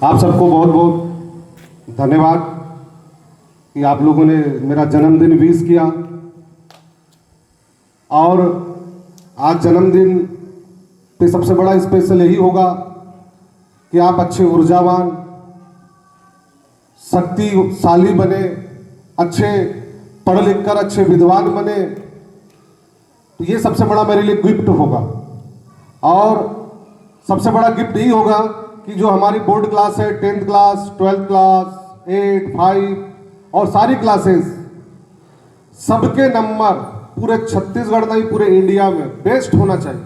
आप सबको बहुत बहुत धन्यवाद कि आप लोगों ने मेरा जन्मदिन विश किया। और आज जन्मदिन पे सबसे बड़ा स्पेशल यही होगा कि आप अच्छे ऊर्जावान, शक्तिशाली बने, अच्छे पढ़ लिख कर अच्छे विद्वान बने। तो ये सबसे बड़ा मेरे लिए गिफ्ट होगा। और सबसे बड़ा गिफ्ट यही होगा कि जो हमारी बोर्ड क्लास है, 10th क्लास, 12th क्लास, 8, 5 और सारी क्लासेस, सबके नंबर पूरे छत्तीसगढ़ नहीं पूरे इंडिया में बेस्ट होना चाहिए।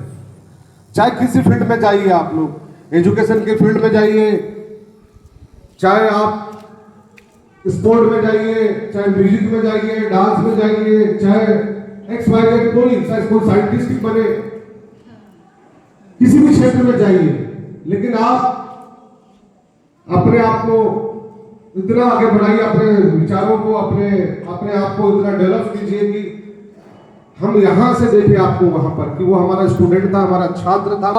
चाहे किसी फील्ड में जाइए, आप लोग एजुकेशन के फील्ड में जाइए, चाहे आप स्पोर्ट में जाइए, चाहे म्यूजिक में जाइए, डांस में जाइए, चाहे XYZ कोई साइंटिस्ट बने, किसी भी क्षेत्र में जाइए, लेकिन आप अपने आप को इतना आगे बढ़ाइए, अपने विचारों को, अपने आप को इतना डेवलप कीजिए कि हम यहां से देखें आपको वहां पर कि वो हमारा स्टूडेंट था, हमारा छात्र था।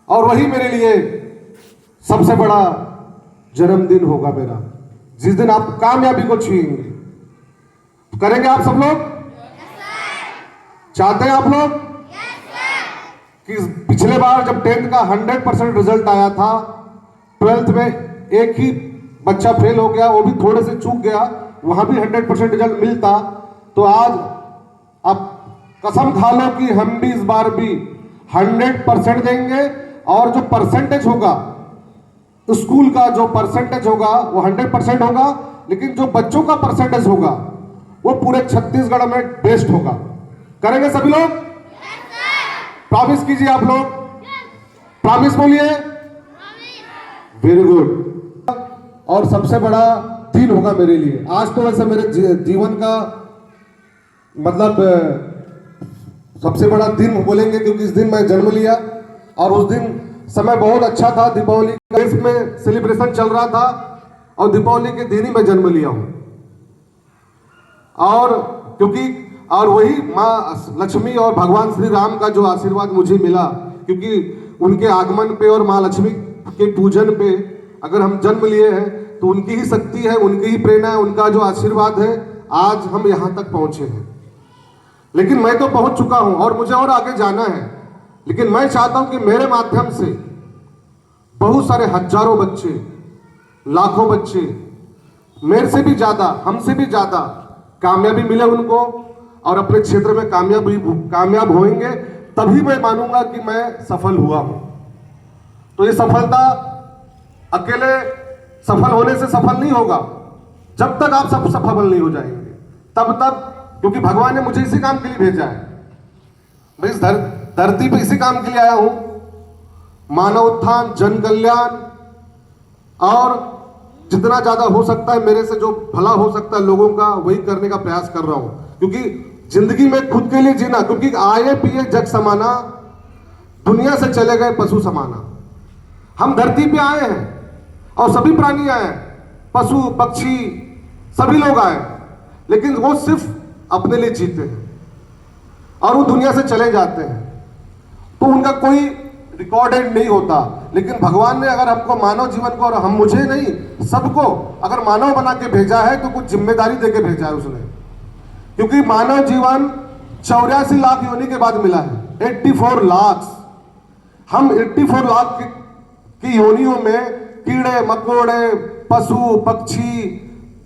और वही मेरे लिए सबसे बड़ा जन्मदिन होगा मेरा, जिस दिन आप कामयाबी को छुएंगे। तो करेंगे आप सब लोग? चाहते हैं आप लोग? कि पिछले बार जब 10th का 100% रिजल्ट आया था, 12th में एक ही बच्चा फेल हो गया, वो भी थोड़े से चूक गया, वहां भी 100% रिजल्ट मिलता। तो आज आप कसम खा लो कि हम भी इस बार भी 100% देंगे। और जो परसेंटेज होगा स्कूल का, जो परसेंटेज होगा वो 100% होगा, लेकिन जो बच्चों का परसेंटेज होगा वो पूरे छत्तीसगढ़ में बेस्ट होगा। करेंगे सभी लोग? प्रॉमिस कीजिए आप लोग, प्रॉमिस बोलिए। Very good. और सबसे बड़ा दिन होगा मेरे लिए आज। तो वैसे मेरे जीवन का मतलब सबसे बड़ा दिन बोलेंगे, क्योंकि इस दिन मैं जन्म लिया और उस दिन समय बहुत अच्छा था। दीपावली का इसमें सेलिब्रेशन चल रहा था और दीपावली के दिन ही मैं जन्म लिया हूं। और क्योंकि वही माँ लक्ष्मी और भगवान श्री राम का जो आशीर्वाद मुझे मिला, क्योंकि उनके आगमन पे और माँ लक्ष्मी के पूजन पे अगर हम जन्म लिए हैं तो उनकी ही शक्ति है, उनकी ही प्रेरणा है, उनका जो आशीर्वाद है, आज हम यहां तक पहुंचे हैं। लेकिन मैं तो पहुंच चुका हूं और मुझे और आगे जाना है। लेकिन मैं चाहता हूं कि मेरे माध्यम से बहुत सारे हजारों बच्चे, लाखों बच्चे, मेरे से भी ज्यादा, हमसे भी ज्यादा कामयाबी मिले उनको और अपने क्षेत्र में कामयाब होंगे, तभी मैं मानूंगा कि मैं सफल हुआ हूं। तो ये सफलता अकेले सफल होने से सफल नहीं होगा। जब तक आप सब सफल नहीं हो जाएंगे तब तक, क्योंकि भगवान ने मुझे इसी काम के लिए भेजा है। मैं इस धरती पे इसी काम के लिए आया हूं, मानव उत्थान, जन कल्याण, और जितना ज्यादा हो सकता है मेरे से जो भला हो सकता है लोगों का, वही करने का प्रयास कर रहा हूं। क्योंकि जिंदगी में खुद के लिए जीना, क्योंकि आए पिए जग समाना, दुनिया से चले गए पशु समाना। हम धरती पे आए हैं और सभी प्राणी आए, पशु पक्षी सभी लोग आए, लेकिन वो सिर्फ अपने लिए जीते हैं और वो दुनिया से चले जाते हैं, तो उनका कोई रिकॉर्डेड नहीं होता। लेकिन भगवान ने अगर हमको मानव जीवन को, और हम मुझे नहीं सबको अगर मानव बना के भेजा है तो कुछ जिम्मेदारी देके भेजा है उसने। क्योंकि मानव जीवन 84 लाख योनि के बाद मिला है, 84 लाख। हम 84 लाख की योनियों में कीड़े मकोड़े, पशु पक्षी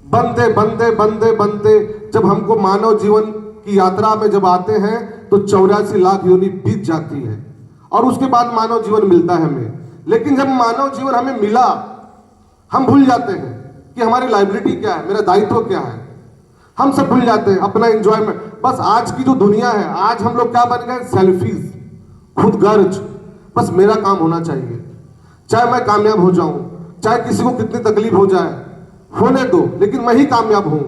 बनते बनते बनते बनते जब हमको मानव जीवन की यात्रा में जब आते हैं तो 84 लाख योनि बीत जाती है और उसके बाद मानव जीवन मिलता है हमें। लेकिन जब मानव जीवन हमें मिला, हम भूल जाते हैं कि हमारी लायबिलिटी क्या है, मेरा दायित्व क्या है। हम सब भूल जाते हैं अपना एंजॉयमेंट। बस आज की जो दुनिया है, आज हम लोग क्या बन गए? सेल्फीज, खुदगर्ज। बस मेरा काम होना चाहिए, चाहे मैं कामयाब हो जाऊं, चाहे किसी को कितनी तकलीफ हो जाए, होने दो, लेकिन मैं ही कामयाब हूं।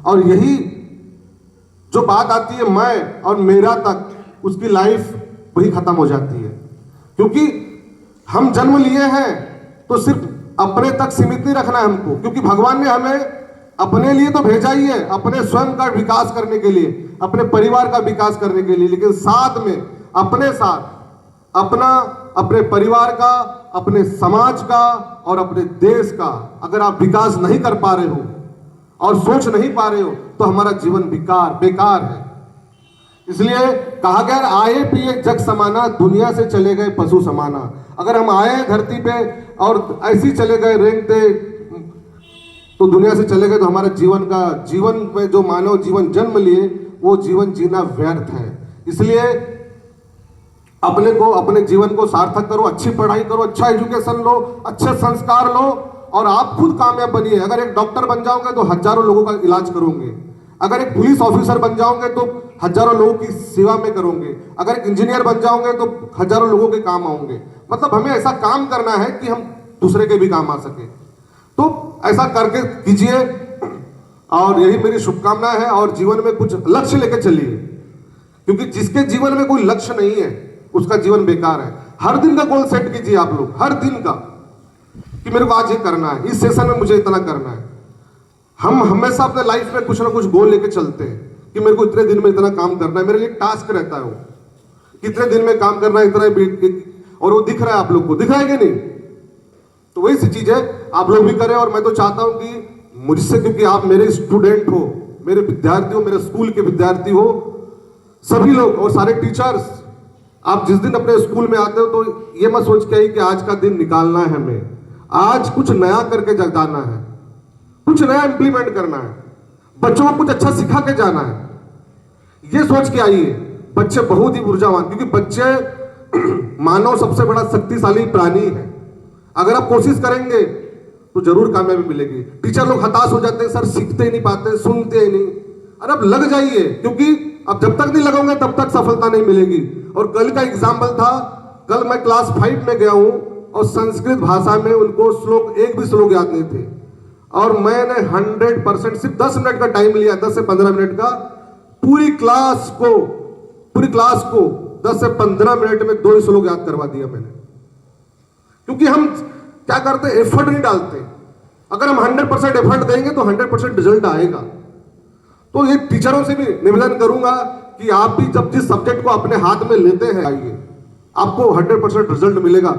और यही जो बात आती है मैं और मेरा तक, उसकी लाइफ वही खत्म हो जाती है। क्योंकि हम जन्म लिए हैं तो सिर्फ अपने तक सीमित नहीं रखना है हमको, क्योंकि भगवान ने हमें अपने लिए तो भेजा ही है, अपने स्वयं का विकास करने के लिए, अपने परिवार का विकास करने के लिए, लेकिन साथ में अपने साथ अपना, अपने परिवार का अपने समाज का और अपने देश का अगर आप विकास नहीं कर पा रहे हो और सोच नहीं पा रहे हो तो हमारा जीवन बेकार है। इसलिए कहा गया आए पिए जग समाना, दुनिया से चले गए पशु समाना। अगर हम आए हैं धरती पे और ऐसी चले गए रेंगते तो दुनिया से चले गए तो हमारे जीवन में जो मानव जीवन जन्म लिए वो जीवन जीना व्यर्थ है। इसलिए अपने जीवन को सार्थक करो, अच्छी पढ़ाई करो, अच्छा एजुकेशन लो, अच्छे संस्कार लो और आप खुद कामयाब बनिए। अगर एक डॉक्टर बन जाओगे तो हजारों लोगों का इलाज करोगे, अगर एक पुलिस ऑफिसर बन जाओगे तो हजारों लोगों की सेवा में करोगे, अगर एक इंजीनियर बन जाओगे तो हजारों लोगों के काम आओगे। मतलब हमें ऐसा काम करना है कि हम दूसरे के भी काम आ सके, तो ऐसा करके कीजिए और यही मेरी शुभकामना है। और जीवन में कुछ लक्ष्य लेकर चलिए, क्योंकि जिसके जीवन में कोई लक्ष्य नहीं है उसका जीवन बेकार है। हर दिन का गोल सेट कीजिए आप लोग, हर दिन का, कि मेरे को आज ये करना है, इस सेशन में मुझे इतना करना है। हम हमेशा अपने लाइफ में कुछ ना कुछ गोल लेके चलते हैं कि मेरे को इतने दिन में इतना काम करना है, मेरे लिए टास्क रहता है वो, कितने दिन में काम करना है इतना, और वो दिख रहा है आप लोग को, दिख रहा है कि नहीं? तो वही सी चीज है, आप लोग भी करें। और मैं तो चाहता हूं कि मुझसे, क्योंकि आप मेरे स्टूडेंट हो, मेरे विद्यार्थी हो, मेरे स्कूल के विद्यार्थी हो, सभी लोग और सारे टीचर्स, आप जिस दिन अपने स्कूल में आते हो तो ये मत सोच के कि आज का दिन निकालना है हमें, आज कुछ नया करके जगाना है, कुछ नया इंप्लीमेंट करना है, बच्चों को कुछ अच्छा सिखा के जाना है, ये सोच के आइए। बच्चे बहुत ही ऊर्जावान, क्योंकि बच्चे मानव सबसे बड़ा शक्तिशाली प्राणी है। अगर आप कोशिश करेंगे तो जरूर कामयाबी मिलेगी। टीचर लोग हताश हो जाते हैं, सर सीखते ही नहीं पाते, सुनते ही नहीं। अरे अब लग जाइए, क्योंकि अब जब तक नहीं लगोगे तब तक सफलता नहीं मिलेगी। और कल का एग्जाम्पल था, कल मैं क्लास 5 में गया हूं और संस्कृत भाषा में उनको श्लोक, एक भी श्लोक याद नहीं थे, और मैंने 100% सिर्फ 10 मिनट का टाइम लिया, 10 से 15 मिनट का, पूरी क्लास को 10 से 15 मिनट में 2 श्लोक याद करवा दिया मैंने। क्योंकि हम क्या करते हैं, एफर्ट नहीं डालते। अगर हम 100% एफर्ट देंगे तो 100% रिजल्ट आएगा। तो ये टीचरों से भी निवेदन करूंगा कि आप भी जब जिस सब्जेक्ट को अपने हाथ में लेते हैं, आइए, आपको 100% रिजल्ट मिलेगा।